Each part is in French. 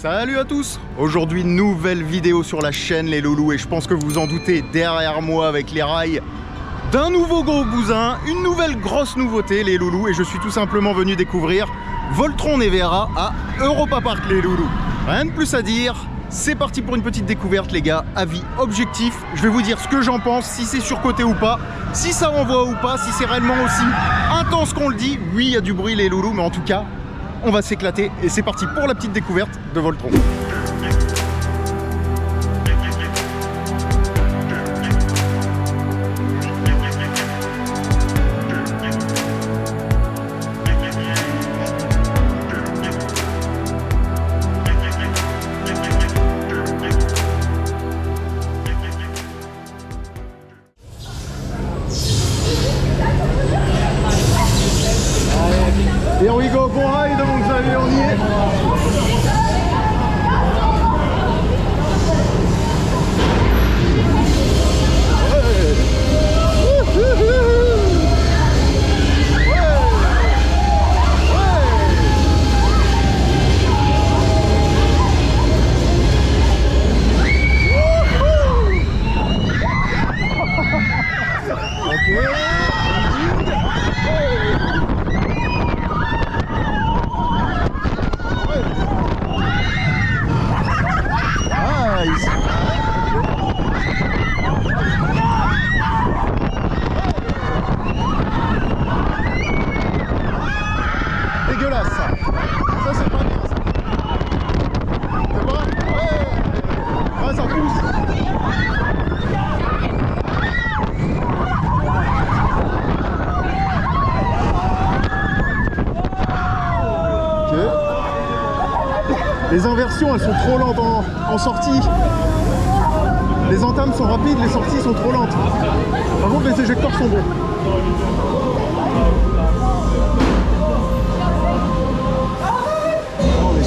Salut à tous. Aujourd'hui, nouvelle vidéo sur la chaîne les loulous. Et je pense que vous vous en doutez, derrière moi avec les rails d'un nouveau gros bousin, une nouvelle grosse nouveauté les loulous. Et je suis tout simplement venu découvrir Voltron Nevera à Europa Park les loulous. Rien de plus à dire, c'est parti pour une petite découverte les gars. Avis objectif, je vais vous dire ce que j'en pense, si c'est surcoté ou pas, si ça renvoie ou pas, si c'est réellement aussi intense qu'on le dit. Oui, il y a du bruit les loulous, mais en tout cas on va s'éclater et c'est parti pour la petite découverte de Voltron. Here we go, bon ride, donc vous savez, on y est. Dégueulasse ça. Ça c'est pas bien ça. C'est pas? Ouais, ça pousse. Ok. Les inversions elles sont trop lentes en sortie. Les entames sont rapides, les sorties sont trop lentes. Par contre les éjecteurs sont bons.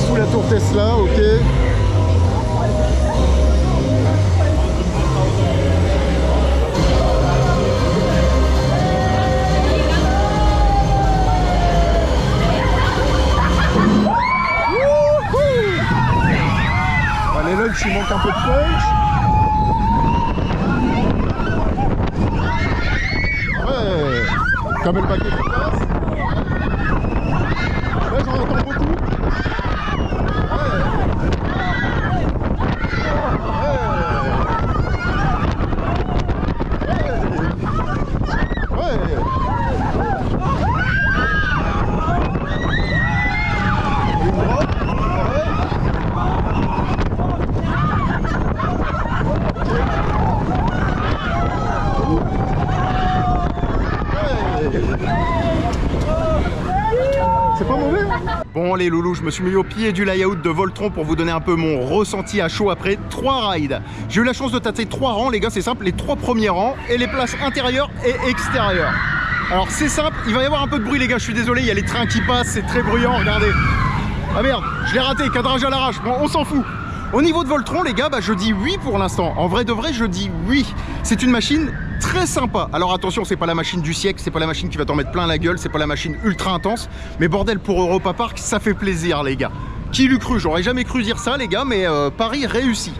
Sous la tour Tesla, ok. Les lunchs, il manque un peu de punch. Ouais, comme le paquet de place. Là, j'en entends beaucoup. C'est pas mauvais hein. Bon les loulous, je me suis mis au pied du layout de Voltron pour vous donner un peu mon ressenti à chaud après 3 rides. J'ai eu la chance de tâter 3 rangs les gars, c'est simple, les 3 premiers rangs et les places intérieures et extérieures. Alors c'est simple, il va y avoir un peu de bruit les gars, je suis désolé, il y a les trains qui passent, c'est très bruyant, regardez. Ah merde, je l'ai raté, cadrage à l'arrache, bon on s'en fout. Au niveau de Voltron les gars, bah, je dis oui pour l'instant. En vrai de vrai, je dis oui. C'est une machine très sympa. Alors attention, c'est pas la machine du siècle, c'est pas la machine qui va t'en mettre plein la gueule, c'est pas la machine ultra intense. Mais bordel, pour Europa Park, ça fait plaisir les gars. Qui l'eût cru? J'aurais jamais cru dire ça les gars, mais Paris réussit.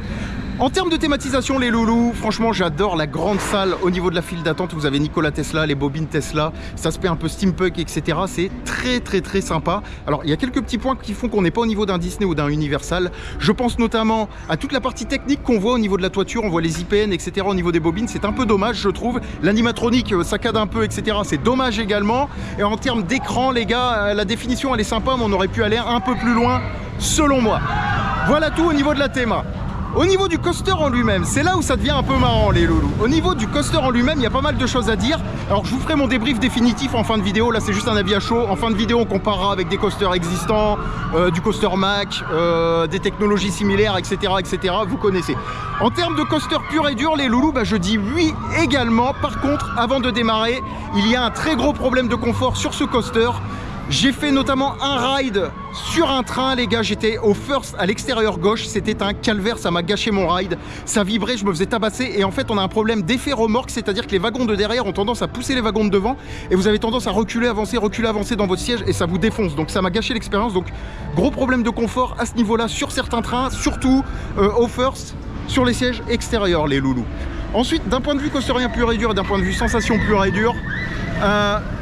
En termes de thématisation les loulous, franchement j'adore la grande salle au niveau de la file d'attente. Vous avez Nikola Tesla, les bobines Tesla, ça se fait un peu steampunk etc. C'est très sympa. Alors il y a quelques petits points qui font qu'on n'est pas au niveau d'un Disney ou d'un Universal. Je pense notamment à toute la partie technique qu'on voit au niveau de la toiture, on voit les IPN etc. Au niveau des bobines, c'est un peu dommage je trouve. L'animatronique saccade un peu etc. C'est dommage également. Et en termes d'écran les gars, la définition elle est sympa mais on aurait pu aller un peu plus loin selon moi. Voilà tout au niveau de la théma. Au niveau du coaster en lui-même, c'est là où ça devient un peu marrant les loulous. Au niveau du coaster en lui-même, il y a pas mal de choses à dire. Alors je vous ferai mon débrief définitif en fin de vidéo, là c'est juste un avis à chaud. En fin de vidéo on comparera avec des coasters existants, du coaster Mac, des technologies similaires, etc. Vous connaissez. En termes de coaster pur et dur les loulous, bah, je dis oui également. Par contre, avant de démarrer, il y a un très gros problème de confort sur ce coaster. J'ai fait notamment un ride sur un train, les gars, j'étais au first à l'extérieur gauche, c'était un calvaire, ça m'a gâché mon ride, ça vibrait, je me faisais tabasser et en fait on a un problème d'effet remorque, c'est-à-dire que les wagons de derrière ont tendance à pousser les wagons de devant et vous avez tendance à reculer, avancer dans votre siège et ça vous défonce, donc ça m'a gâché l'expérience, donc gros problème de confort à ce niveau-là sur certains trains, surtout au first, sur les sièges extérieurs, les loulous. Ensuite, d'un point de vue coasterien pur et dur et d'un point de vue sensation pur et dur,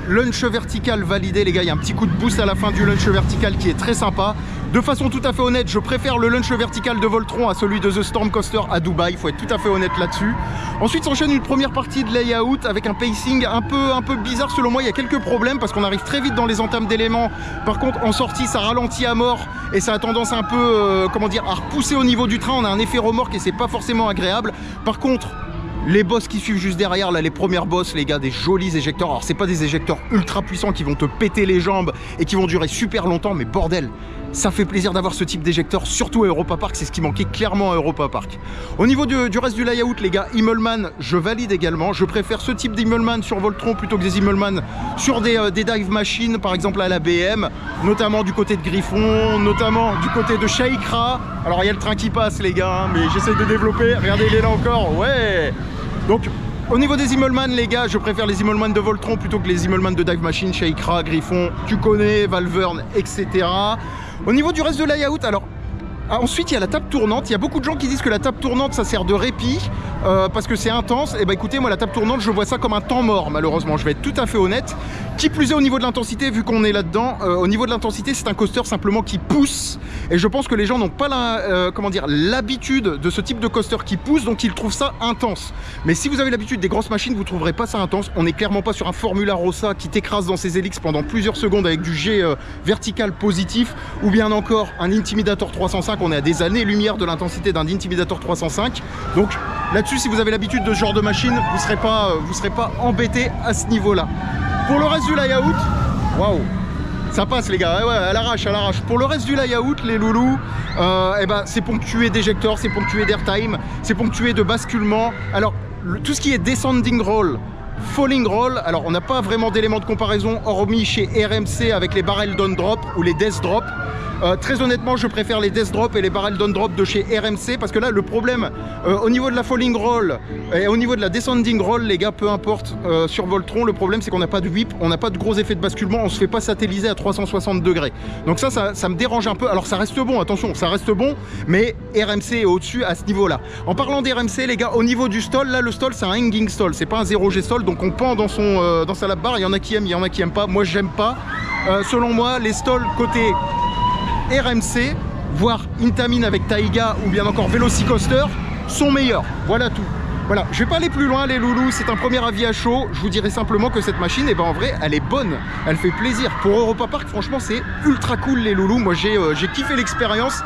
lunch vertical validé, les gars, il y a un petit coup de boost à la fin du lunch vertical qui est très sympa. De façon tout à fait honnête, je préfère le lunch vertical de Voltron à celui de The Storm Coaster à Dubaï, il faut être tout à fait honnête là-dessus. Ensuite s'enchaîne une première partie de layout avec un pacing un peu bizarre selon moi, il y a quelques problèmes parce qu'on arrive très vite dans les entames d'éléments. Par contre en sortie ça ralentit à mort et ça a tendance un peu, comment dire, à repousser au niveau du train, on a un effet remorque et c'est pas forcément agréable. Par contre, les boss qui suivent juste derrière, là, les premières boss, les gars, des jolis éjecteurs. Alors, c'est pas des éjecteurs ultra puissants qui vont te péter les jambes et qui vont durer super longtemps, mais bordel, ça fait plaisir d'avoir ce type d'éjecteur, surtout à Europa Park, c'est ce qui manquait clairement à Europa Park. Au niveau du reste du layout, les gars, Immelmann, je valide également. Je préfère ce type d'Immelmann sur Voltron plutôt que des Immelmann sur des dive machines, par exemple à la BM, notamment du côté de Griffon, notamment du côté de Sheikra. Alors, il y a le train qui passe, les gars, hein, mais j'essaie de développer. Regardez, il est là encore, ouais. Donc, au niveau des Immelmann, les gars, je préfère les Immelmann de Voltron plutôt que les Immelmann de Dive Machine, Sheikra, Griffon, tu connais, Valverne, etc. Au niveau du reste de layout, alors, ensuite, il y a la table tournante. Il y a beaucoup de gens qui disent que la table tournante, ça sert de répit parce que c'est intense. Et bah écoutez, moi, la table tournante, je vois ça comme un temps mort, malheureusement. Je vais être tout à fait honnête. Qui plus est, au niveau de l'intensité, vu qu'on est là-dedans, au niveau de l'intensité, c'est un coaster simplement qui pousse. Et je pense que les gens n'ont pas l'habitude de ce type de coaster qui pousse, donc ils trouvent ça intense. Mais si vous avez l'habitude des grosses machines, vous ne trouverez pas ça intense. On n'est clairement pas sur un Formula Rossa qui t'écrase dans ses hélices pendant plusieurs secondes avec du jet vertical positif, ou bien encore un Intimidator 305. On est à des années-lumière de l'intensité d'un Intimidator 305. Donc là-dessus, si vous avez l'habitude de ce genre de machine, vous serez pas embêté à ce niveau-là. Pour le reste du layout, waouh, ça passe les gars, ouais, à l'arrache, à l'arrache. Pour le reste du layout, les loulous, c'est ponctué d'éjecteurs, c'est ponctué d'airtime, c'est ponctué de basculement. Alors, tout ce qui est descending roll, falling roll, alors on n'a pas vraiment d'éléments de comparaison hormis chez RMC avec les barrel down drop ou les death drop. Très honnêtement, je préfère les death drop et les barrel down drop de chez RMC parce que là, le problème au niveau de la falling roll et au niveau de la descending roll, les gars, peu importe, sur Voltron, le problème c'est qu'on n'a pas de whip, on n'a pas de gros effets de basculement, on se fait pas satelliser à 360 degrés. Donc ça me dérange un peu. Alors ça reste bon, attention, ça reste bon, mais RMC est au-dessus à ce niveau-là. En parlant d'RMC, les gars, au niveau du stall, là, le stall c'est un hanging stall, c'est pas un 0G stall, donc on pend dans sa lap bar. Il y en a qui aiment, il y en a qui aiment pas. Moi, j'aime pas. Selon moi, les stalls côté RMC, voire Intamin avec Taiga ou bien encore Velocicoaster sont meilleurs. Voilà tout. Voilà, je vais pas aller plus loin les loulous, c'est un premier avis à chaud. Je vous dirais simplement que cette machine, en vrai, elle est bonne, elle fait plaisir. Pour Europa Park, franchement, c'est ultra cool les loulous. Moi, j'ai kiffé l'expérience.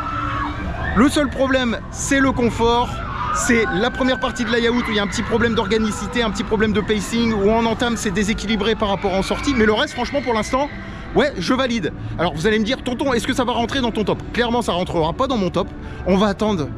Le seul problème, c'est le confort. C'est la première partie de layout où il y a un petit problème d'organicité, un petit problème de pacing, où en entame c'est déséquilibré par rapport en sortie. Mais le reste, franchement, pour l'instant, ouais, je valide. Alors vous allez me dire, tonton, est-ce que ça va rentrer dans ton top? Clairement, ça rentrera pas dans mon top. On va attendre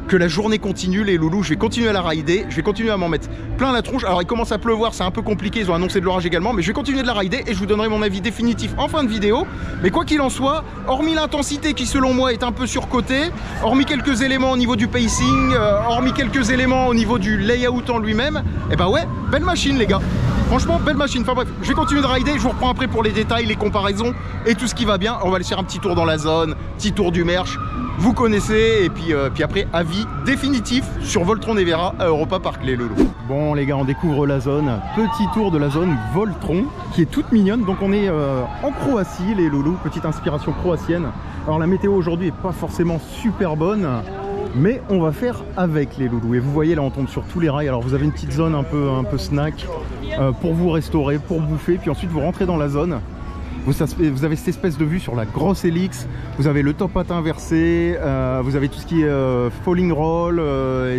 que la journée continue, les loulous. Je vais continuer à la rider, je vais continuer à m'en mettre plein la tronche. Alors il commence à pleuvoir, c'est un peu compliqué, ils ont annoncé de l'orage également, mais je vais continuer de la rider et je vous donnerai mon avis définitif en fin de vidéo. Mais quoi qu'il en soit, hormis l'intensité qui selon moi est un peu surcotée, hormis quelques éléments au niveau du pacing, hormis quelques éléments au niveau du layout en lui-même, et bah ouais, belle machine les gars. Franchement, belle machine. Enfin bref, je vais continuer de rider, je vous reprends après pour les détails, les comparaisons et tout ce qui va bien. On va aller faire un petit tour dans la zone, petit tour du merch, vous connaissez, et puis après, avis définitif sur Voltron Nevera à Europa Park, les loulous. Bon les gars, on découvre la zone, petit tour de la zone Voltron, qui est toute mignonne. Donc on est en Croatie, les loulous, petite inspiration croatienne. Alors la météo aujourd'hui est pas forcément super bonne, mais on va faire avec les loulous. Et vous voyez là, on tombe sur tous les rails. Alors vous avez une petite zone un peu snack pour vous restaurer, pour bouffer, puis ensuite vous rentrez dans la zone. Vous avez cette espèce de vue sur la grosse hélice, vous avez le top hat inversé, vous avez tout ce qui est falling roll,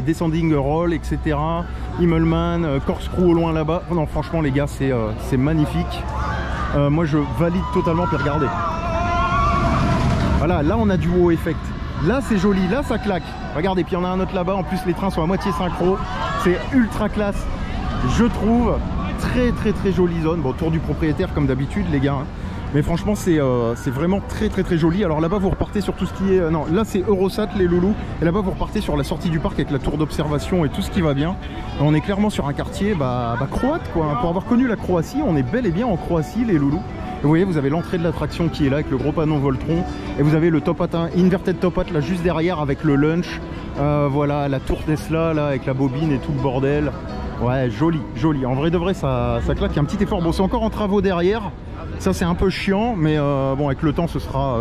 descending roll, etc. Immelmann, corkscrew au loin là-bas. Non franchement les gars, c'est magnifique. Moi je valide totalement, puis regardez. Voilà, là on a du wow effect. Là c'est joli, là ça claque. Regardez, puis il y en a un autre là-bas, en plus les trains sont à moitié synchro. C'est ultra classe, je trouve. Très jolie zone. Bon, tour du propriétaire comme d'habitude les gars. Mais franchement, c'est vraiment très joli. Alors là-bas, vous repartez sur tout ce qui est... non, là, c'est Eurosat, les loulous. Et là-bas, vous repartez sur la sortie du parc avec la tour d'observation et tout ce qui va bien. Et on est clairement sur un quartier croate, quoi. Pour avoir connu la Croatie, on est bel et bien en Croatie, les loulous. Et vous voyez, vous avez l'entrée de l'attraction qui est là avec le gros panneau Voltron. Et vous avez le top hat, inverted top hat là juste derrière avec le lunch. Voilà, la tour Tesla là avec la bobine et tout le bordel. Ouais, joli, joli. En vrai de vrai, ça claque. Il y a un petit effort. Bon, c'est encore en travaux derrière. Ça, c'est un peu chiant, mais bon, avec le temps, ce sera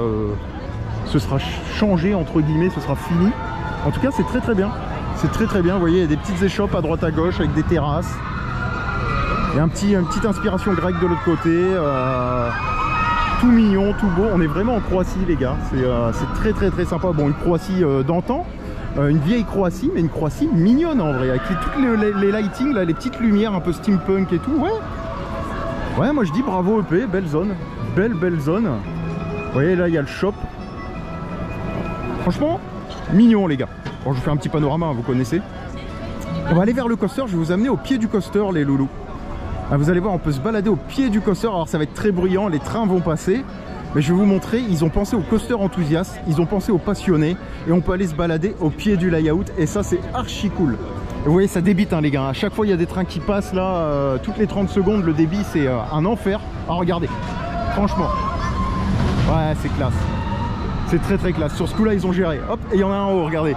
changé, entre guillemets, ce sera fini. En tout cas, c'est très bien. C'est très bien. Vous voyez, il y a des petites échoppes à droite à gauche avec des terrasses. Il y a une petite inspiration grecque de l'autre côté. Tout mignon, tout beau. On est vraiment en Croatie, les gars. C'est très sympa. Bon, une Croatie d'antan. Une vieille Croatie, mais une Croatie mignonne en vrai, avec toutes les lightings, là, les petites lumières un peu steampunk et tout. Ouais, moi je dis bravo EP, belle zone. Belle zone. Vous voyez, là il y a le shop. Franchement, mignon les gars. Bon, je vous fais un petit panorama, hein, vous connaissez. On va aller vers le coaster, je vais vous amener au pied du coaster, les loulous. Ah, vous allez voir, on peut se balader au pied du coaster. Alors ça va être très bruyant, les trains vont passer. Mais je vais vous montrer, ils ont pensé aux coasters enthousiastes, ils ont pensé aux passionnés. Et on peut aller se balader au pied du layout. Et ça, c'est archi cool. Et vous voyez, ça débite, hein, les gars. À chaque fois, il y a des trains qui passent là. Toutes les 30 secondes, le débit, c'est un enfer. Ah, regardez. Franchement. Ouais, c'est classe. C'est très classe. Sur ce coup-là, ils ont géré. Hop, et il y en a un en haut, regardez.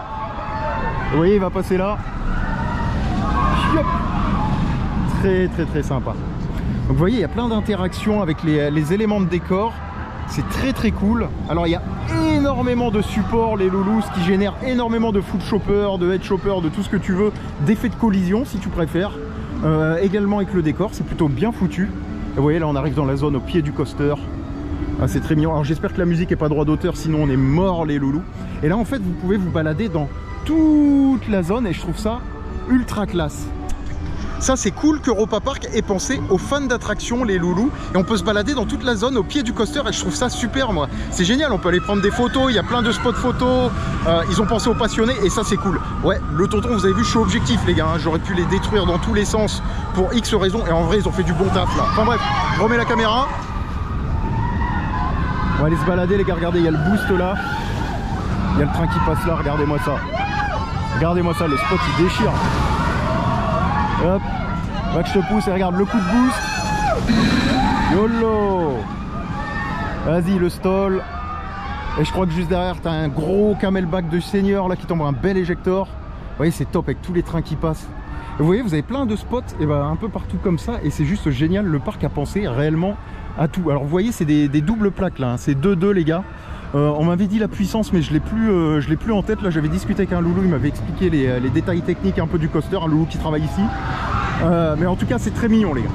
Vous voyez, il va passer là. Hop. Très sympa. Donc vous voyez, il y a plein d'interactions avec les éléments de décor. C'est très cool. Alors il y a énormément de supports, les loulous, ce qui génère énormément de foot chopper, de head chopper, de tout ce que tu veux, d'effets de collision si tu préfères. Également avec le décor, c'est plutôt bien foutu. Et vous voyez, là on arrive dans la zone au pied du coaster. Ah, c'est très mignon. Alors j'espère que la musique n'est pas droit d'auteur, sinon on est mort, les loulous. Et là en fait, vous pouvez vous balader dans toute la zone et je trouve ça ultra classe. Ça, c'est cool qu'Europa Park ait pensé aux fans d'attractions, les loulous. Et on peut se balader dans toute la zone au pied du coaster et je trouve ça super, moi. C'est génial, on peut aller prendre des photos, il y a plein de spots photos. Ils ont pensé aux passionnés et ça, c'est cool. Ouais, le tonton, vous avez vu, je suis objectif, les gars. Hein. J'aurais pu les détruire dans tous les sens pour X raisons. Et en vrai, ils ont fait du bon taf, là. Enfin bref, je remets la caméra. On va aller se balader, les gars. Regardez, il y a le boost là. Il y a le train qui passe là, regardez-moi ça. Regardez-moi ça, le spot, il déchire. Hop, va que je te pousse et regarde le coup de boost. YOLO. Vas-y, le stall. Et je crois que juste derrière, tu as un gros camelback de senior là qui tombe un bel éjecteur. Vous voyez, c'est top avec tous les trains qui passent. Et vous voyez, vous avez plein de spots et ben, un peu partout comme ça. Et c'est juste génial, le parc a pensé réellement à tout. Alors vous voyez, c'est des doubles plaques là, hein. C'est 2-2 les gars. On m'avait dit la puissance, mais je l'ai plus en tête. Là, j'avais discuté avec un loulou, il m'avait expliqué les détails techniques un peu du coaster, un loulou qui travaille ici. Mais en tout cas, c'est très mignon, les gars.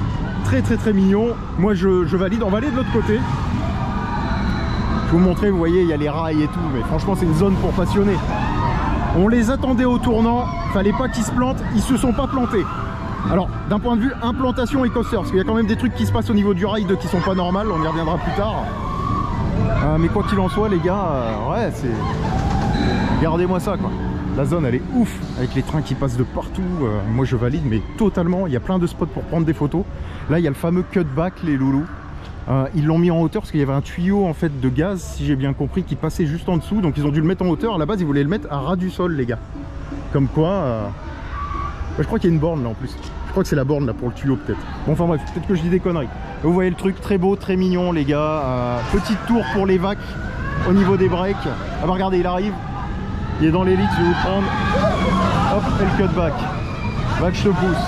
Très mignon. Moi, je valide. On va aller de l'autre côté. Je vais vous montrer, vous voyez, il y a les rails et tout. Mais franchement, c'est une zone pour passionnés. On les attendait au tournant. Fallait pas qu'ils se plantent. Ils se sont pas plantés. Alors, d'un point de vue implantation et coaster, parce qu'il y a quand même des trucs qui se passent au niveau du ride qui sont pas normales. On y reviendra plus tard. Mais quoi qu'il en soit, les gars, ouais, c'est... Regardez-moi ça, quoi. La zone, elle est ouf, avec les trains qui passent de partout. Moi, je valide, mais totalement. Il y a plein de spots pour prendre des photos. Là, il y a le fameux cutback, les loulous. Ils l'ont mis en hauteur parce qu'il y avait un tuyau, en fait, de gaz, si j'ai bien compris, qui passait juste en dessous. Donc, ils ont dû le mettre en hauteur. À la base, ils voulaient le mettre à ras du sol, les gars. Comme quoi... je crois qu'il y a une borne, là, en plus. Je crois que c'est la borne là pour le tuyau peut-être. Bon, enfin bref, peut-être que je dis des conneries. Vous voyez le truc, très beau, très mignon les gars. Petite tour pour les vacs au niveau des breaks. Ah bah regardez, il arrive. Il est dans l'élite, je vais vous prendre. Hop, et le cutback. Va que je te pousse.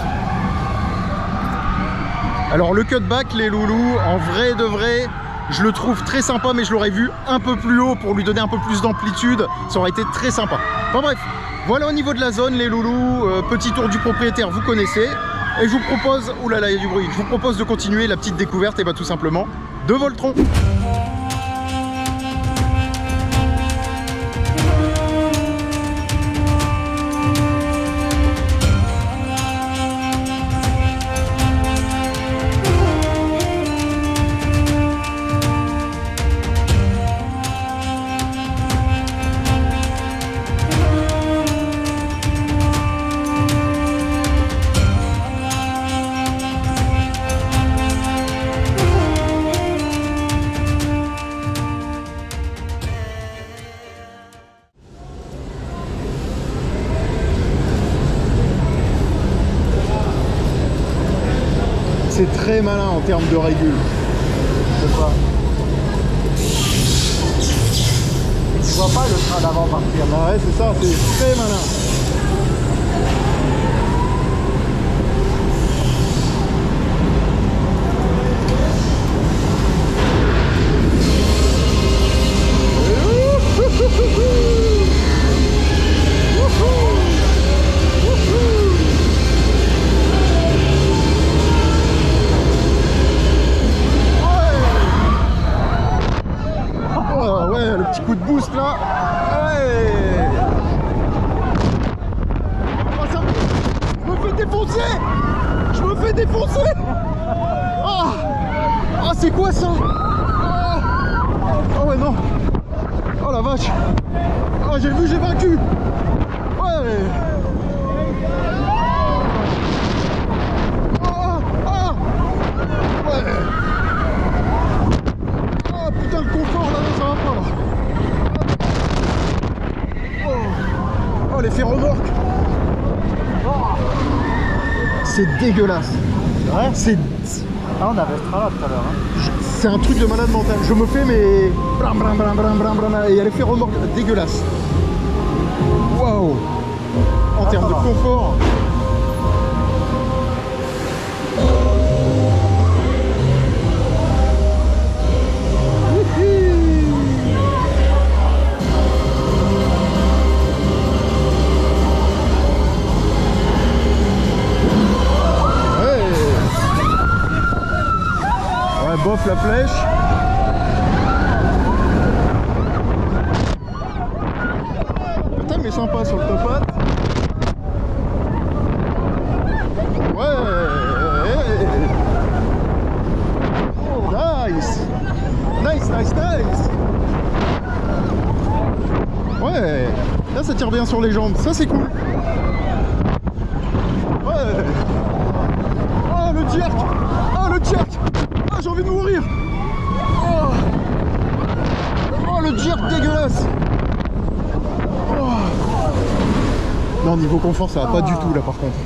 Alors le cutback, les loulous, en vrai de vrai, je le trouve très sympa, mais je l'aurais vu un peu plus haut pour lui donner un peu plus d'amplitude. Ça aurait été très sympa. Enfin bref, voilà au niveau de la zone, les loulous. Petit tour du propriétaire, vous connaissez. Et je vous propose, oulala, il y a du bruit, je vous propose de continuer la petite découverte, et bah tout simplement, de Voltron. c'est très malin en termes de régule. Je sais pas. Tu vois pas le train d'avant partir. Ah ouais, c'est ça, c'est très malin. Coup de boost là, ouais. Oh, ça... Je me fais défoncer. Je me fais défoncer. Ah, ah c'est quoi ça? Oh ouais non. Oh la vache. Oh j'ai vu, j'ai vaincu. Ouais. Ouais. Oh putain le confort là, ça va pas là. Oh l'effet remorque. C'est dégueulasse. Ouais. C'est... Ah on avait ce train là tout à l'heure. Hein. C'est un truc de malade mental. Je me fais mais... Bram, bram, bram, bram, bram, bram, et il y a l'effet remorque dégueulasse. Waouh. En termes de confort. Bof la flèche. Putain mais sympa sur le top-hat. Ouais. Oh, nice. Nice, nice, nice. Ouais. Là ça tire bien sur les jambes. Ça c'est cool. Ouais. Oh le jerk. Oh le jerk. J'ai envie de mourir. Oh, oh le jerk dégueulasse. Oh. Non niveau confort ça va pas du tout là par contre.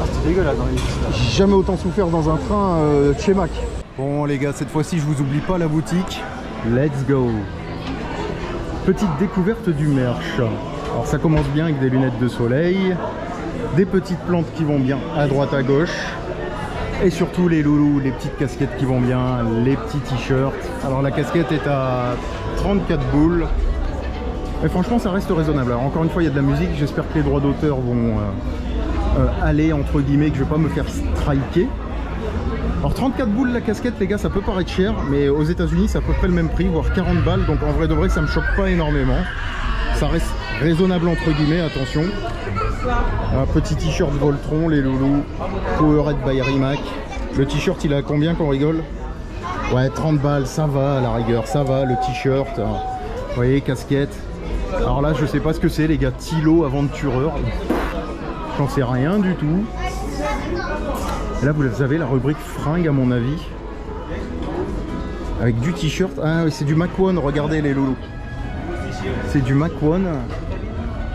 Ah c'est dégueulasse dans les pistes. J'ai jamais autant souffert dans un train chez Mac. Bon les gars, cette fois-ci je vous oublie pas la boutique. Let's go. Petite découverte du merch. Alors ça commence bien avec des lunettes de soleil, des petites plantes qui vont bien à droite à gauche. Et surtout les loulous, les petites casquettes qui vont bien, les petits t-shirts. Alors la casquette est à 34 boules. Et franchement ça reste raisonnable. Alors encore une fois il y a de la musique, j'espère que les droits d'auteur vont aller entre guillemets, que je vais pas me faire striker. Alors 34 boules la casquette les gars, ça peut paraître cher, mais aux États-Unis c'est à peu près le même prix, voire 40 balles. Donc en vrai de vrai ça me choque pas énormément. Ça reste raisonnable entre guillemets, attention. Un petit t-shirt Voltron, les loulous, Powerade by Rimac. Le t-shirt il a combien qu'on rigole? Ouais 30 balles, ça va à la rigueur, ça va. Le t-shirt, vous voyez, casquette. Alors là je sais pas ce que c'est les gars, Tilo aventureur. J'en sais rien du tout. Et là vous avez la rubrique fringues à mon avis. Avec du t-shirt, ah oui c'est du Mac One, regardez les loulous. C'est du Mac One.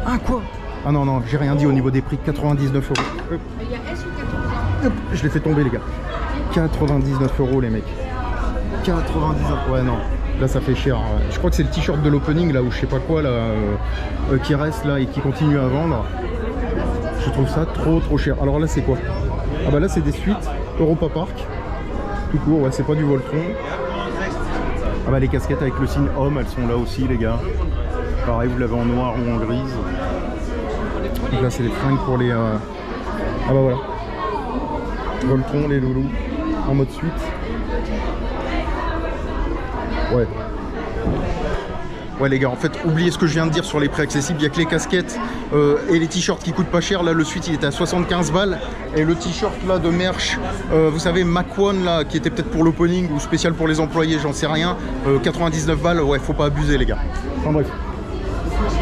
Ah quoi? Ah non, non, j'ai rien dit au niveau des prix, 99 €. Hop. Hop, je l'ai fait tomber les gars. 99 € les mecs. 99, ouais non. Là ça fait cher. Je crois que c'est le t-shirt de l'opening là, ou je sais pas quoi là, qui reste là et qui continue à vendre. Je trouve ça trop cher. Alors là c'est quoi? Ah bah là c'est des suites Europa Park. Tout court, ouais c'est pas du Voltron. Ah bah les casquettes avec le signe homme, elles sont là aussi les gars. Pareil, vous l'avez en noir ou en grise. Donc là c'est les fringues pour les... Ah bah voilà. Voltron, les loulous, en mode suite. Ouais. Ouais les gars, en fait, oubliez ce que je viens de dire sur les prix accessibles. Il n'y a que les casquettes et les t-shirts qui coûtent pas cher. Là, le suite, il était à 75 balles. Et le t-shirt là de merch, vous savez, Mac One là, qui était peut-être pour l'opening ou spécial pour les employés, j'en sais rien. 99 balles, ouais, faut pas abuser les gars. Enfin bref,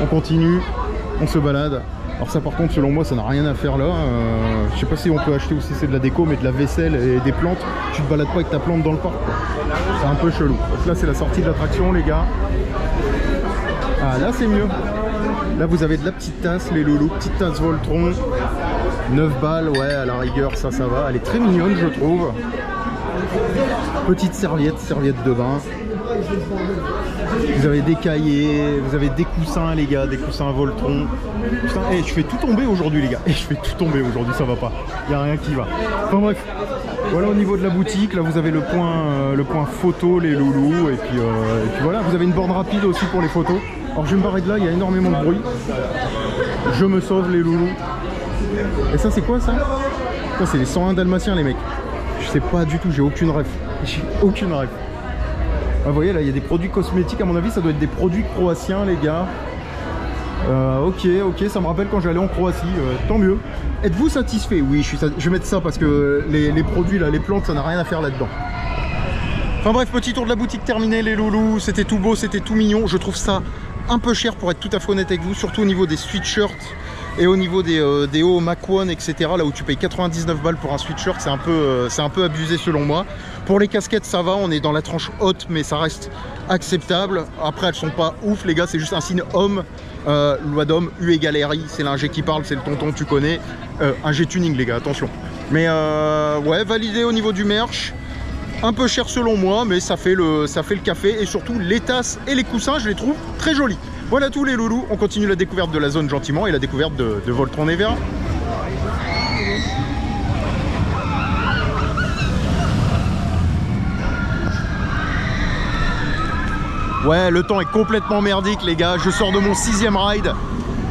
on continue, on se balade. Alors ça par contre, selon moi, ça n'a rien à faire là. Je sais pas si on peut acheter ou si c'est de la déco, mais de la vaisselle et des plantes, tu te balades pas avec ta plante dans le parc. C'est un peu chelou. Donc là, c'est la sortie de l'attraction les gars. Ah là c'est mieux. Là vous avez de la petite tasse les loulous, petite tasse Voltron. 9 balles, ouais, à la rigueur, ça va. Elle est très mignonne, je trouve. Petite serviette de bain. Vous avez des cahiers, vous avez des coussins, les gars, des coussins Voltron. Putain, hey, je fais tout tomber aujourd'hui, les gars. Et je fais tout tomber aujourd'hui, ça va pas. Il n'y a rien qui va. Enfin bref, voilà au niveau de la boutique. Là, vous avez le point photo, les loulous. Et puis voilà, vous avez une borne rapide aussi pour les photos. Alors, je vais me barrer de là, il y a énormément de bruit. Je me sauve, les loulous. Et ça, c'est quoi ça? Ça, c'est les 101 dalmatiens, les mecs. Je sais pas du tout, j'ai aucune ref. J'ai aucune ref. Ah, vous voyez là, il y a des produits cosmétiques, à mon avis ça doit être des produits croatiens, les gars. Ok, ça me rappelle quand j'allais en Croatie, tant mieux. Êtes-vous satisfait? Oui, je vais mettre ça parce que les produits là, les plantes, ça n'a rien à faire là-dedans. Enfin bref, petit tour de la boutique terminé, les loulous. C'était tout beau, c'était tout mignon. Je trouve ça un peu cher pour être tout à fait honnête avec vous, surtout au niveau des sweatshirts et au niveau des hauts Mach 1, etc. Là où tu payes 99 balles pour un sweatshirt, c'est un peu abusé selon moi. Pour les casquettes, ça va, on est dans la tranche haute, mais ça reste acceptable. Après, elles sont pas ouf, les gars, c'est juste un signe homme. Loi d'homme, U égale RI, c'est l'ingé qui parle, c'est le tonton, tu connais. Ingé tuning, les gars, attention. Mais ouais, validé au niveau du merch. Un peu cher selon moi, mais ça fait le café. Et surtout, les tasses et les coussins, je les trouve très jolis. Voilà tous les loulous, on continue la découverte de la zone gentiment et la découverte de Voltron Nevera. Ouais, le temps est complètement merdique, les gars. Je sors de mon 6e ride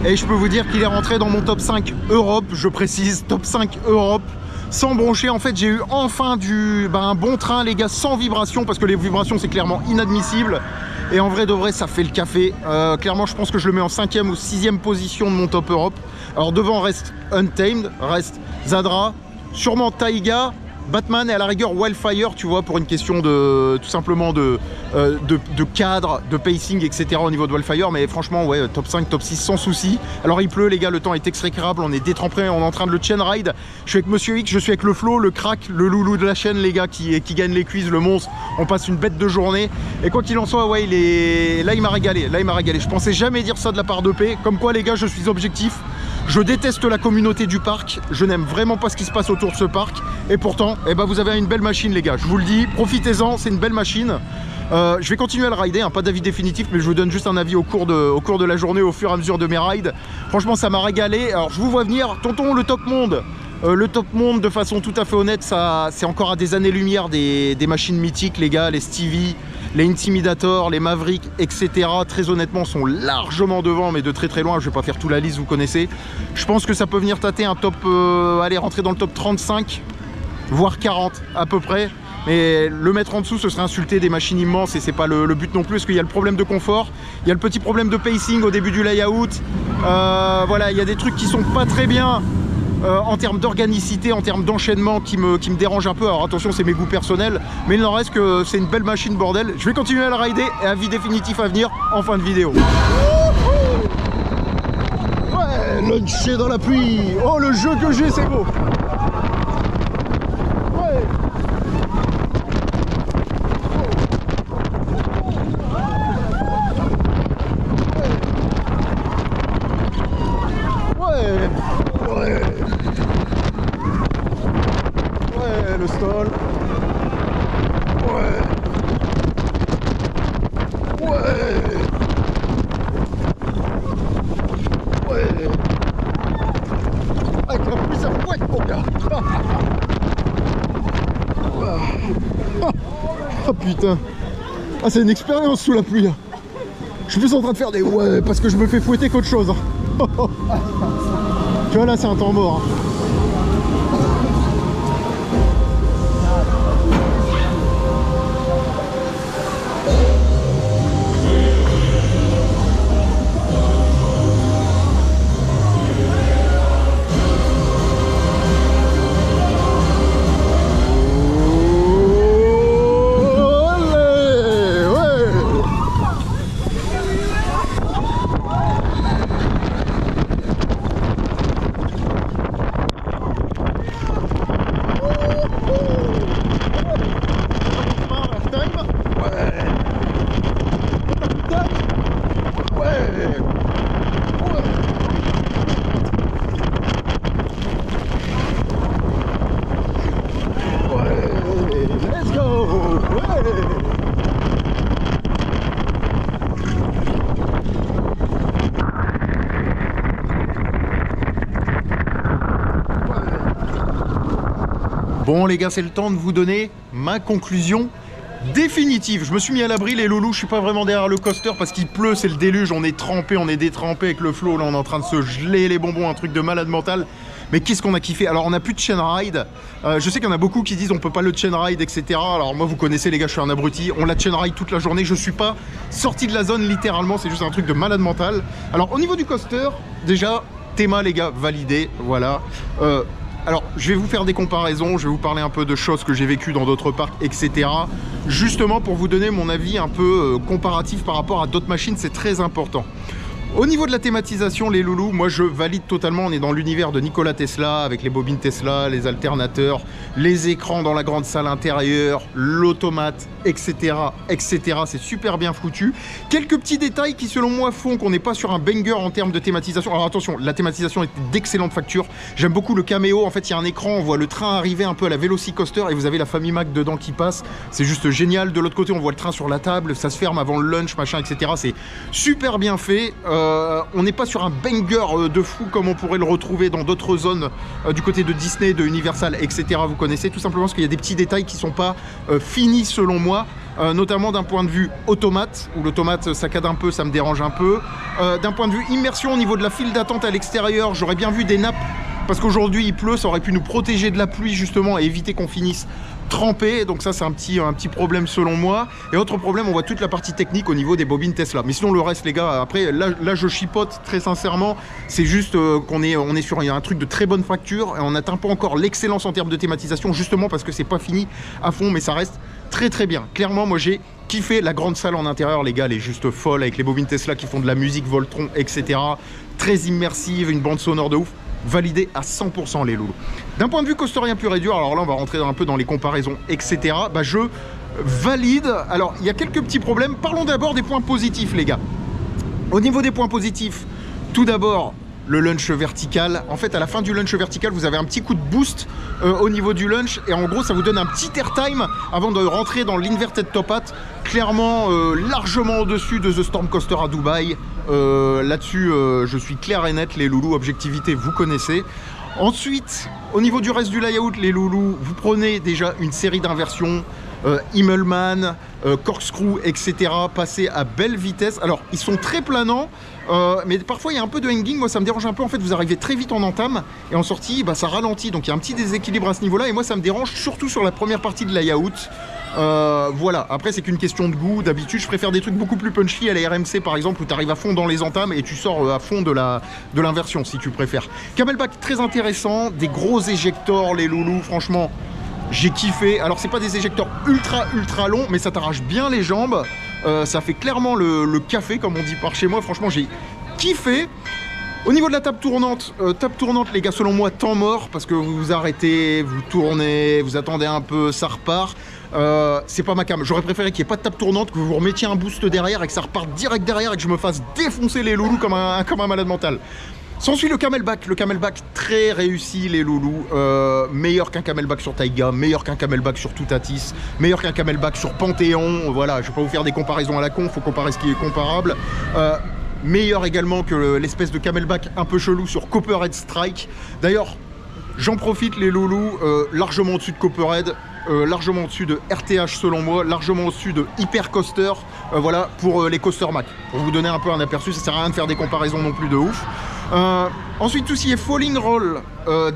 et je peux vous dire qu'il est rentré dans mon top 5 Europe. Je précise, top 5 Europe. Sans broncher, en fait, j'ai eu enfin un bon train, les gars, sans vibration, parce que les vibrations, c'est clairement inadmissible. Et en vrai de vrai, ça fait le café. Clairement, je pense que je le mets en 5e ou 6e position de mon top Europe. Alors devant reste Untamed, reste Zadra, sûrement Taiga, Batman et à la rigueur Wildfire, tu vois, pour une question de tout simplement de cadre, de pacing, etc. au niveau de Wildfire. Mais franchement, ouais, top 5, top 6 sans souci. Alors il pleut, les gars, le temps est exécrable, on est détrempé, on est en train de le chain ride. Je suis avec Monsieur X, je suis avec le Flo, le crack, le loulou de la chaîne, les gars, qui gagne les quiz, le monstre. On passe une bête de journée. Et quoi qu'il en soit, ouais, là il m'a régalé. Je pensais jamais dire ça de la part de P. Comme quoi, les gars, je suis objectif. Je déteste la communauté du parc, je n'aime vraiment pas ce qui se passe autour de ce parc. Et pourtant, eh ben, vous avez une belle machine, les gars. Je vous le dis, profitez-en, c'est une belle machine. Je vais continuer à le rider, hein, pas d'avis définitif, mais je vous donne juste un avis au cours de la journée, au fur et à mesure de mes rides. Franchement, ça m'a régalé. Alors, je vous vois venir, tonton, le top monde. Le top monde, de façon tout à fait honnête, c'est encore à des années-lumière des machines mythiques, les gars, les Stevie, les Intimidator, les Maverick, etc. Très honnêtement, sont largement devant, mais de très très loin. Je vais pas faire toute la liste, vous connaissez. Je pense que ça peut venir tâter un top, aller rentrer dans le top 35, voire 40 à peu près. Mais le mettre en dessous, ce serait insulter des machines immenses et c'est pas le but non plus, parce qu'il y a le problème de confort, il y a le petit problème de pacing au début du layout. Voilà, il y a des trucs qui sont pas très bien. En termes d'organicité, en termes d'enchaînement qui me dérange un peu. Alors attention, c'est mes goûts personnels, mais il n'en reste que c'est une belle machine, bordel. Je vais continuer à la rider et avis définitif à venir en fin de vidéo. Ouais, luncher dans la pluie. Oh, le jeu que j'ai, c'est beau. Ouais. Le stall. Ouais. Avec la pluie, ça fouette, mon gars. Ah putain. Ah, c'est une expérience sous la pluie. Je suis plus en train de faire des ouais parce que je me fais fouetter qu'autre chose. Tu vois, là, c'est un temps mort. Bon les gars, c'est le temps de vous donner ma conclusion définitive. Je me suis mis à l'abri les loulous, je suis pas vraiment derrière le coaster parce qu'il pleut, c'est le déluge, on est trempé, on est détrempé avec le flow, là on est en train de se geler les bonbons, un truc de malade mental. Mais qu'est-ce qu'on a kiffé. Alors on a plus de chain ride, je sais qu'il y en a beaucoup qui disent on peut pas le chain ride, etc. Alors moi vous connaissez les gars, je suis un abruti, on l'a chain ride toute la journée, je suis pas sorti de la zone littéralement, c'est juste un truc de malade mental. Alors au niveau du coaster, déjà, théma les gars, validé, voilà. Alors, je vais vous faire des comparaisons, je vais vous parler un peu de choses que j'ai vécues dans d'autres parcs, etc. Justement pour vous donner mon avis un peu comparatif par rapport à d'autres machines, c'est très important. Au niveau de la thématisation, les loulous, moi je valide totalement, on est dans l'univers de Nikola Tesla, avec les bobines Tesla, les alternateurs, les écrans dans la grande salle intérieure, l'automate, etc. etc. C'est super bien foutu. Quelques petits détails qui selon moi font qu'on n'est pas sur un banger en termes de thématisation. Alors attention, la thématisation est d'excellente facture. J'aime beaucoup le caméo, en fait il y a un écran, on voit le train arriver un peu à la Velocicoaster et vous avez la famille Mac dedans qui passe. C'est juste génial. De l'autre côté, on voit le train sur la table, ça se ferme avant le lunch, machin, etc. C'est super bien fait. On n'est pas sur un banger de fou comme on pourrait le retrouver dans d'autres zones du côté de Disney, de Universal, etc. Vous connaissez, tout simplement parce qu'il y a des petits détails qui ne sont pas finis selon moi, notamment d'un point de vue automate, où l'automate saccade un peu, ça me dérange un peu. D'un point de vue immersion au niveau de la file d'attente à l'extérieur, j'aurais bien vu des nappes, parce qu'aujourd'hui il pleut, ça aurait pu nous protéger de la pluie justement et éviter qu'on finisse trempé, donc ça c'est un petit problème selon moi. Et autre problème, on voit toute la partie technique au niveau des bobines Tesla. Mais sinon le reste les gars, après là je chipote très sincèrement, c'est juste qu'on est sur un truc de très bonne facture et on n'atteint pas encore l'excellence en termes de thématisation, justement parce que c'est pas fini à fond, mais ça reste très très bien. Clairement moi j'ai kiffé la grande salle en intérieur les gars, elle est juste folle avec les bobines Tesla qui font de la musique Voltron, etc. Très immersive, une bande sonore de ouf. Validé à 100% les loulous. D'un point de vue coasterien pur et dur, alors là on va rentrer un peu dans les comparaisons, etc. Bah je valide. Alors il y a quelques petits problèmes. Parlons d'abord des points positifs les gars. Au niveau des points positifs, tout d'abord le lunch vertical. En fait à la fin du lunch vertical vous avez un petit coup de boost au niveau du lunch et en gros ça vous donne un petit airtime avant de rentrer dans l'inverted top hat, clairement largement au-dessus de The Storm Coaster à Dubaï. Là-dessus je suis clair et net les loulous, objectivité vous connaissez. Ensuite au niveau du reste du layout les loulous, vous prenez déjà une série d'inversions, Himmelman, Corkscrew, etc. passés à belle vitesse. Alors ils sont très planants, mais parfois il y a un peu de hanging, moi ça me dérange un peu. En fait vous arrivez très vite en entame et en sortie bah, ça ralentit, donc il y a un petit déséquilibre à ce niveau là et moi ça me dérange surtout sur la première partie de layout. Voilà, après c'est qu'une question de goût. D'habitude je préfère des trucs beaucoup plus punchy à la RMC par exemple, où tu arrives à fond dans les entames et tu sors à fond de l'inversion si tu préfères. Camelback très intéressant, des gros éjecteurs les loulous, franchement j'ai kiffé. Alors c'est pas des éjecteurs ultra longs, mais ça t'arrache bien les jambes, ça fait clairement le café comme on dit par chez moi. Franchement j'ai kiffé. Au niveau de la table tournante les gars, selon moi temps mort, parce que vous vous arrêtez, vous tournez, vous attendez un peu, ça repart. C'est pas ma cam, j'aurais préféré qu'il n'y ait pas de table tournante, que vous vous remettiez un boost derrière et que ça reparte direct derrière et que je me fasse défoncer les loulous comme un malade mental. S'ensuit le camelback très réussi les loulous, meilleur qu'un camelback sur Taiga, meilleur qu'un camelback sur Toutatis, meilleur qu'un camelback sur Panthéon. Voilà, je vais pas vous faire des comparaisons à la con, faut comparer ce qui est comparable. Meilleur également que l'espèce de camelback un peu chelou sur Copperhead Strike. D'ailleurs, j'en profite les loulous, largement au-dessus de Copperhead, largement au-dessus de RTH selon moi, largement au-dessus de Hyper Coaster, voilà, pour les Coaster Mac. Pour vous donner un peu un aperçu, ça sert à rien de faire des comparaisons non plus de ouf. Ensuite, tout ce qui est falling roll,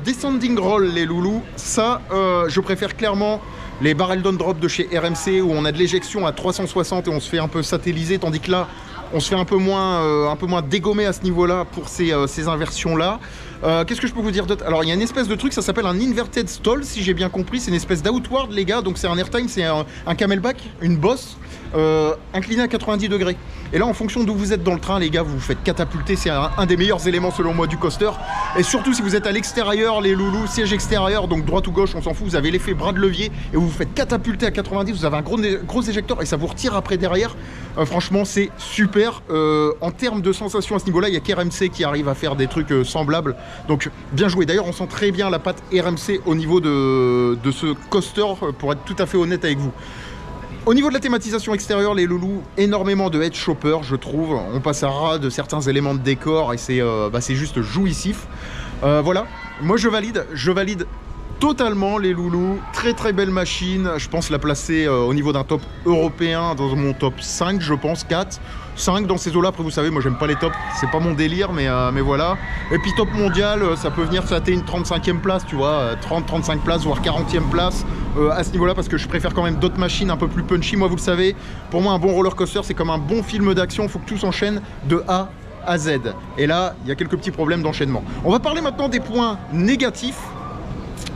descending roll, les loulous, ça, je préfère clairement les barrel down drop de chez RMC où on a de l'éjection à 360 et on se fait un peu satelliser, tandis que là, on se fait un peu moins dégommer à ce niveau-là pour ces inversions-là. Qu'est-ce que je peux vous dire d'autre? Alors, il y a une espèce de truc, ça s'appelle un inverted stall, si j'ai bien compris. C'est une espèce d'outward, les gars. Donc, c'est un airtime, c'est un camelback, une bosse, inclinée à 90 degrés. Et là, en fonction d'où vous êtes dans le train, les gars, vous vous faites catapulter. C'est un des meilleurs éléments, selon moi, du coaster. Et surtout, si vous êtes à l'extérieur, les loulous, siège extérieur, donc droite ou gauche, on s'en fout. Vous avez l'effet bras de levier et vous vous faites catapulter à 90. Vous avez un gros éjecteur et ça vous retire après derrière. Franchement, c'est super. En termes de sensations à ce niveau-là, il y a qu'RMC qui arrive à faire des trucs semblables. Donc, bien joué. D'ailleurs, on sent très bien la patte RMC au niveau de ce coaster, pour être tout à fait honnête avec vous. Au niveau de la thématisation extérieure, les loulous, énormément de head chopper, je trouve. On passe à ras de certains éléments de décor et c'est juste jouissif. Voilà, moi je valide totalement les loulous, très très belle machine, je pense la placer au niveau d'un top européen, dans mon top 5 je pense, 4, 5 dans ces eaux là, après vous savez moi j'aime pas les tops, c'est pas mon délire mais voilà, et puis top mondial ça peut venir sater une 35e place tu vois, 30-35 places voire 40e place à ce niveau là parce que je préfère quand même d'autres machines un peu plus punchy, moi vous le savez, pour moi un bon roller coaster c'est comme un bon film d'action, il faut que tout s'enchaîne de A à Z, et là il y a quelques petits problèmes d'enchaînement. On va parler maintenant des points négatifs.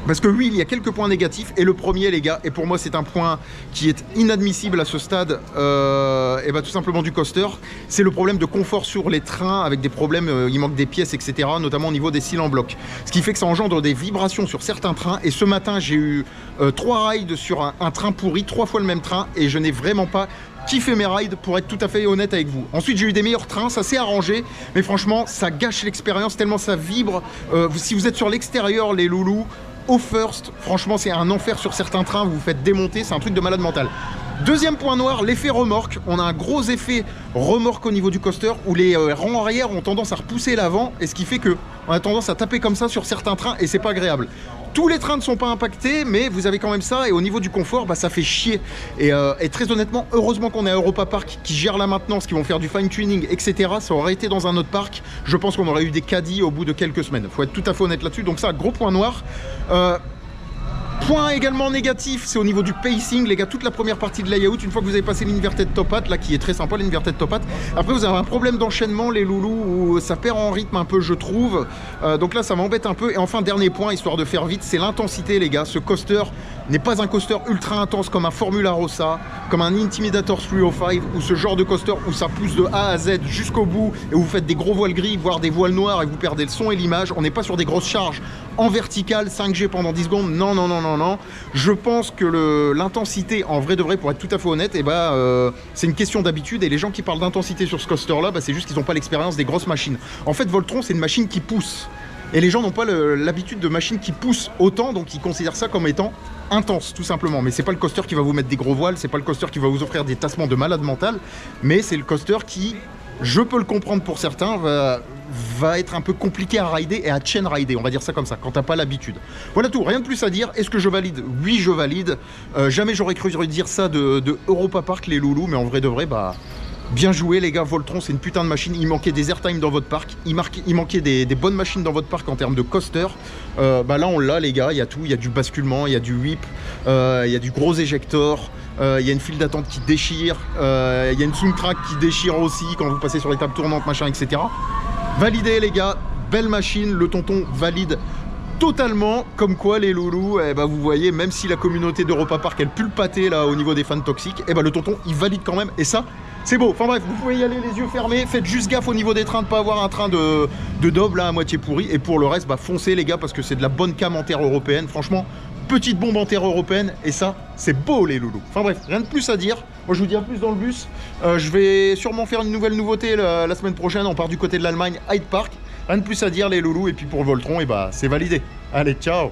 Parce que oui, il y a quelques points négatifs, et le premier, les gars, et pour moi c'est un point qui est inadmissible à ce stade, et bah tout simplement du coaster, c'est le problème de confort sur les trains, avec des problèmes, il manque des pièces, etc., notamment au niveau des cils en bloc. Ce qui fait que ça engendre des vibrations sur certains trains, et ce matin j'ai eu 3 rides sur un train pourri, 3 fois le même train, et je n'ai vraiment pas kiffé mes rides pour être tout à fait honnête avec vous. Ensuite j'ai eu des meilleurs trains, ça s'est arrangé, mais franchement ça gâche l'expérience tellement ça vibre. Si vous êtes sur l'extérieur les loulous, au first, franchement c'est un enfer sur certains trains, vous vous faites démonter, c'est un truc de malade mental. Deuxième point noir, l'effet remorque. On a un gros effet remorque au niveau du coaster où les rangs arrière ont tendance à repousser l'avant, et ce qui fait que on a tendance à taper comme ça sur certains trains et c'est pas agréable. Tous les trains ne sont pas impactés, mais vous avez quand même ça, et au niveau du confort, bah, ça fait chier. Et très honnêtement, heureusement qu'on est à Europa Park qui gère la maintenance, qui vont faire du fine-tuning, etc. Ça aurait été dans un autre parc, je pense qu'on aurait eu des caddies au bout de quelques semaines. Faut être tout à fait honnête là-dessus, donc ça, gros point noir. Point également négatif, c'est au niveau du pacing, les gars, toute la première partie de layout, une fois que vous avez passé l'inverted top hat, là qui est très sympa l'inverted top hat, après vous avez un problème d'enchaînement les loulous, où ça perd en rythme un peu je trouve, donc là ça m'embête un peu. Et enfin dernier point, histoire de faire vite, c'est l'intensité les gars. Ce coaster n'est pas un coaster ultra intense comme un Formula Rossa, comme un Intimidator 305 ou ce genre de coaster où ça pousse de A à Z jusqu'au bout et où vous faites des gros voiles gris, voire des voiles noirs et vous perdez le son et l'image. On n'est pas sur des grosses charges en vertical, 5G pendant 10 secondes, non, non, non, non, non. Je pense que l'intensité, en vrai de vrai, pour être tout à fait honnête, et c'est une question d'habitude, et les gens qui parlent d'intensité sur ce coaster-là, c'est juste qu'ils n'ont pas l'expérience des grosses machines. En fait, Voltron, c'est une machine qui pousse. Et les gens n'ont pas l'habitude de machines qui poussent autant, donc ils considèrent ça comme étant intense, tout simplement. Mais c'est pas le coaster qui va vous mettre des gros voiles, c'est pas le coaster qui va vous offrir des tassements de malade mental, mais c'est le coaster qui, je peux le comprendre pour certains, va être un peu compliqué à rider et à chain rider, on va dire ça comme ça, quand t'as pas l'habitude. Voilà tout, rien de plus à dire. Est-ce que je valide? Oui, je valide. Jamais j'aurais cru dire ça de Europa Park, les loulous, mais en vrai de vrai, bien joué les gars. Voltron c'est une putain de machine, il manquait des airtime dans votre parc, il manquait des bonnes machines dans votre parc en termes de coaster. Là on l'a les gars, il y a tout, il y a du basculement, il y a du whip, il y a du gros éjector, il y a une file d'attente qui déchire, il y a une soundtrack qui déchire aussi quand vous passez sur les tables tournantes machin etc. Validé les gars, belle machine, le tonton valide totalement, comme quoi les loulous, vous voyez, même si la communauté d'Europa Park elle pue le pâté là au niveau des fans toxiques, le tonton il valide quand même, et ça c'est beau. Enfin bref, vous pouvez y aller les yeux fermés, faites juste gaffe au niveau des trains de pas avoir un train de daube là à moitié pourri, et pour le reste foncez les gars parce que c'est de la bonne cam en terre européenne, franchement petite bombe en terre européenne, et ça c'est beau les loulous. Enfin bref, rien de plus à dire, moi je vous dis à plus dans le bus. Je vais sûrement faire une nouvelle nouveauté la semaine prochaine, on part du côté de l'Allemagne, Hyde Park. Rien de plus à dire les loulous, et puis pour Voltron, c'est validé. Allez, ciao!